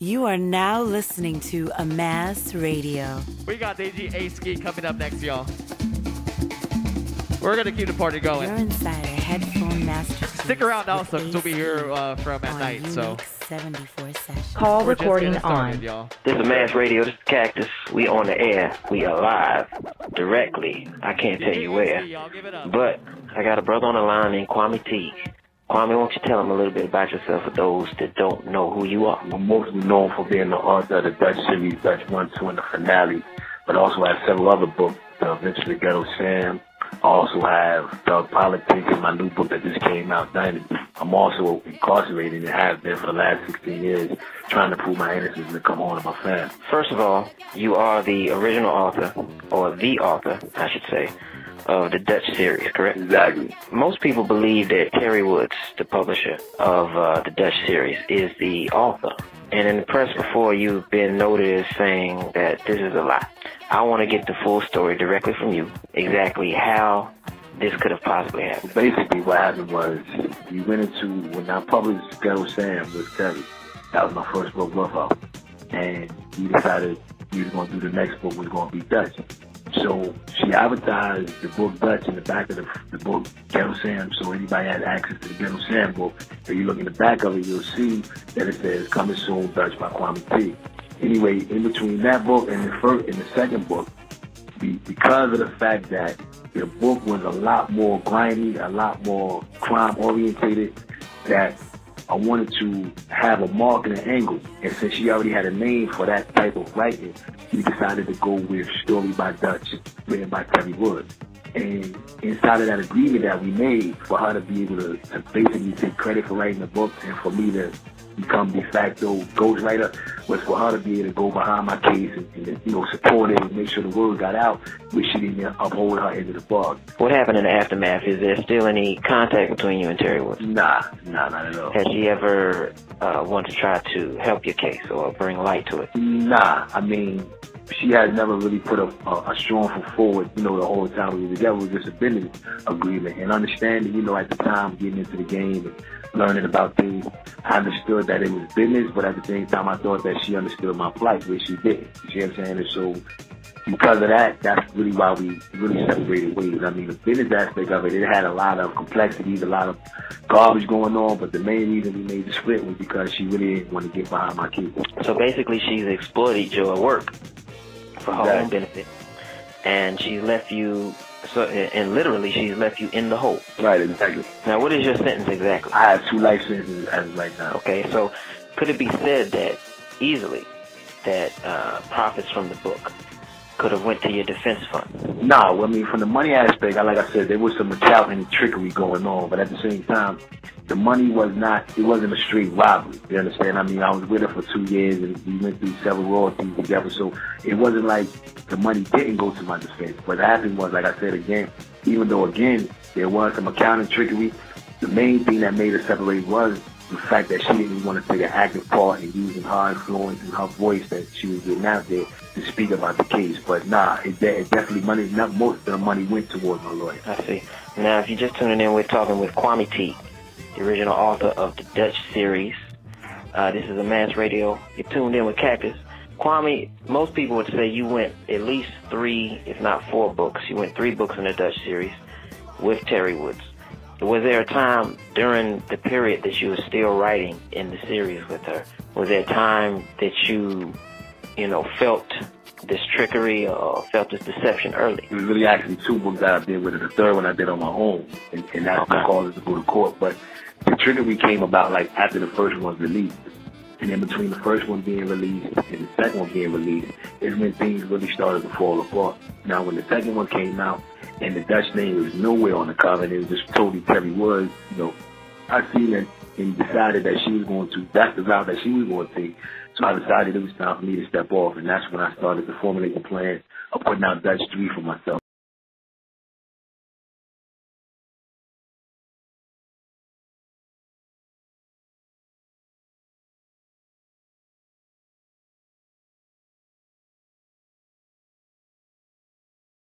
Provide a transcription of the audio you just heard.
You are now listening to AMAS Radio. We got AG coming up next, y'all. We're going to keep the party going. You're inside a headphone masterpiece. Stick around also, because we'll be here from at night. So 74 sessions. Call we're recording started, on. y'all. This is AMAS Radio. This is Cactus. We on the air. We alive. Directly. I can't tell you where. But I got a brother on the line named Kwame Teague. Kwame, why don't you tell them a little bit about yourself for those that don't know who you are? I'm mostly known for being the author of the Dutch series, Dutch 1, 2, and the finale, but also have several other books, The Adventures of Ghetto Sam. I also have Thug Politics in my new book that just came out, Dynasty. I'm also incarcerated and have been for the last 16 years, trying to prove my innocence and come home to my family. First of all, you are the original author, or the author, I should say, of the Dutch series, correct? Exactly. Most people believe that Terry Woods, the publisher of the Dutch series, is the author. And in the press before, you've been noted as saying that this is a lie. I want to get the full story directly from you, exactly how this could have possibly happened. Basically, what happened was, we went into, when I published Ghetto Sam with Terry, that was my first book, Rough Out. And we decided we were going to do the next book was going to be Dutch. So she advertised the book Dutch in the back of the book Ghetto Sam, so anybody has access to the Ghetto Sam book. If you look in the back of it, you'll see that it says "Coming Soon, Dutch" by Kwame Teague. Anyway, in between that book and the second book, because of the fact that the book was a lot more grimy, a lot more crime orientated, that I wanted to have a marketing angle. And since she already had a name for that type of writing, we decided to go with Story by Dutch, written by Terry Woods. And inside of that agreement that we made for her to be able to basically take credit for writing the book and for me to become de facto ghostwriter was for her to be able to go behind my case and support it and make sure the word got out, which she didn't uphold her end of the bargain. What happened in the aftermath? Is there still any contact between you and Terry Woods? Nah, not at all. Has she ever wanted to try to help your case or bring light to it? Nah, I mean, she has never really put a strong foot forward, the whole time we were together. It was just a business agreement. And understanding, at the time, getting into the game and learning about things, I understood that it was business, but at the same time, I thought that she understood my plight, which she did. You see what I'm saying? And so, because of that, that's really why we really separated ways. I mean, the business aspect of it, it had a lot of complexities, a lot of garbage going on, but the main reason we made the split was because she really didn't want to get behind my kids. So basically, she's exploited your work for her own benefit, and she's left you, and literally she's left you in the hole. Right, exactly. Now, what is your sentence exactly? I have 2 life sentences as of right now. Okay, so could it be said that easily that profits from the book could have went to your defense fund? No, I mean, from the money aspect, like I said, there was some accounting and trickery going on, but at the same time, the money wasn't a straight robbery. You understand? I mean, I was with her for 2 years, and we went through several royalties together, so it wasn't like the money didn't go to my defense. What happened was, like I said again, even though, again, there was some accounting trickery, the main thing that made us separate was the fact that she didn't want to take an active part in using her influence and her voice that she was getting out there to speak about the case. But nah, it definitely most of the money went towards my lawyer. I see. Now, if you're just tuning in, we're talking with Kwame Teague, the original author of the Dutch series. This is AMAS Radio. You're tuned in with Cactus. Kwame, most people would say you went at least 3, if not 4 books. You went 3 books in the Dutch series with Terry Woods. Was there a time during the period that you were still writing in the series with her? Was there a time that you felt this trickery or felt this deception early? It was really actually 2 books that I did with her. The third one I did on my own, and that's what caused us to go to court. But the trickery came about like after the first one was released. And in between the first one being released and the second one being released is when things really started to fall apart. Now, when the second one came out and the Dutch name was nowhere on the cover and it was just totally Terry Woods, I seen it and decided that that's the route that she was going to take. So I decided it was time for me to step off, and that's when I started to formulate the plan of putting out Dutch 3 for myself.